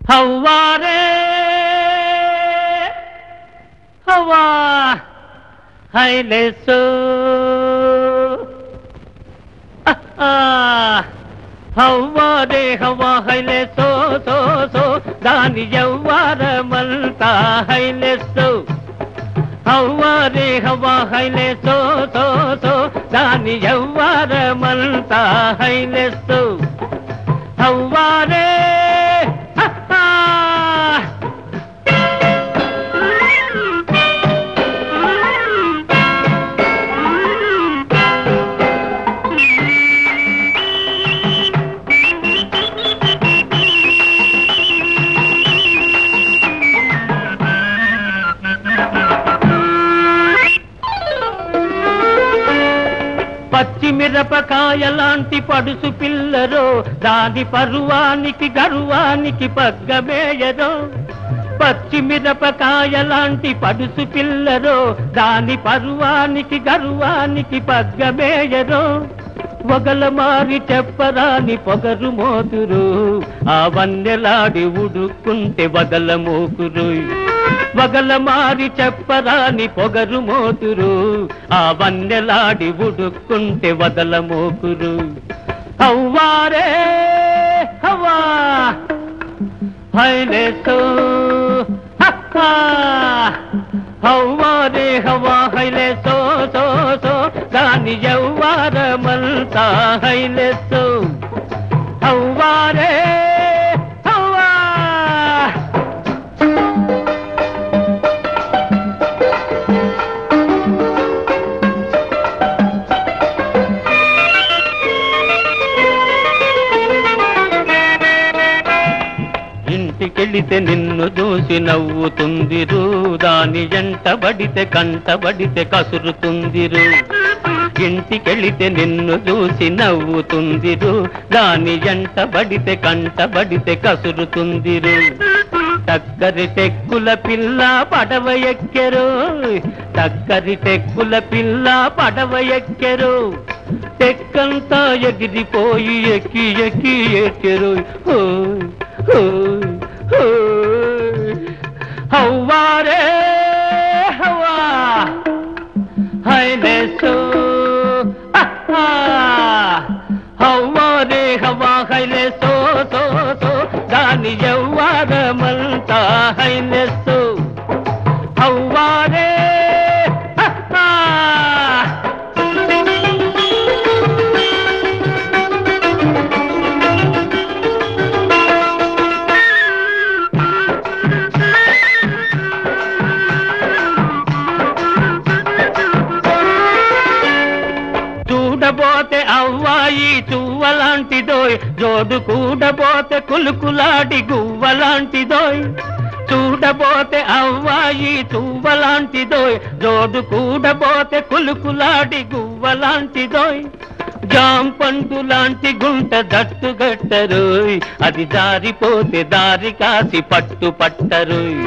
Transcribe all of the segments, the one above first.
హవ్వారే హవ్వా హైలేసో హవ్వారే హవ్వా హైలేసో so so దాని యవ్వారమంతా హైలేసో హవ్వారే హవ్వా హైలేసో so so దాని యవ్వారమంతా హైలేసో హవ్వారే పచ్చిమిరపకాయ లాంటి పడుసు పిల్లరో దాని పరువానికి గర్వానికి పగ్గమేయరో పచ్చిమిరపకాయ లాంటి పడుసు పిల్లరో దాని పరువానికి గర్వానికి పగ్గమేయరో వగల మారి చెప్పరాని పొగరు మోతురు ఆ వన్నెలాడి ఉడుక్కుంటే వగల మోకురు వగల మారి చెప్పరాని పొగరు మోతురు ఆ వన్నెలాడి ఉడుక్కుంటే వదల మోకురు హవ్వారే హవ్వా హైలేసో హవ్వారే హవ్వా హైలేసో సో సో దాని యవ్వారమంతా హైలేసో హవ్వారే ఇంటికెళితే నిన్ను చూసి నవ్వుతుందిరు దాని ఎంటబడితే కంటబడితే కసురుతుందిరు ఇంటికెళితే నిన్ను చూసి నవ్వుతుందిరు దాని ఎంటబడితే కంటబడితే కసురుతుందిరు టక్కరి టెక్కుల పిల్ల పడవ ఎక్కెరు టక్కరి టెక్కుల పిల్ల పడవ ఎక్కెరు టెక్కంతా ఎగిరిపోయి ఎక్కి ఎక్కి ఎక్కెరు హవ్వారే హవ్వా హైలేసో హవ్వారే హవ్వా హైలేసో సో సో దాని యవ్వారమంతా హైలేసో హవ్వారే చూడబోతే అవ్వాయి చువ్వలాంటిదోయ్ జోడు కూడబోతే కులుకులాడి గువ్వలాంటిదోయ్ చూడబోతే అవ్వాయి చువ్వలాంటిదోయ్ జోడు కూడబోతే కులుకులాడి గువ్వలాంటిదోయ్ జాంపండు లాంటి గుంట దట్టు గట్టరోయ్ అది జారిపోతే దారి కాసి పట్టు పట్టరోయ్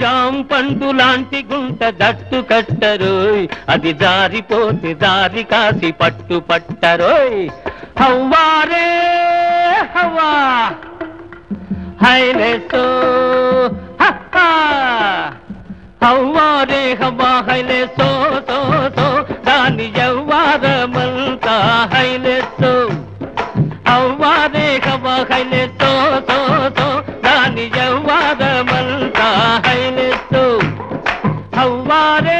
జాంపండు లాంటి గుంట దట్టు కట్టరోయ్ అది జారిపోతే దారి కాసి పట్టు పట్టరోయ్ హవ్వారే హవ్వా హైలేసో హవ్వారే హవ్వా హైలేసో సో సో దాని యవ్వారమంతా హైలేసో హవ్వారే హవ్వా హైలేసో సో సో దాని యవ్వారమంతా హైలేసో హవ్వారే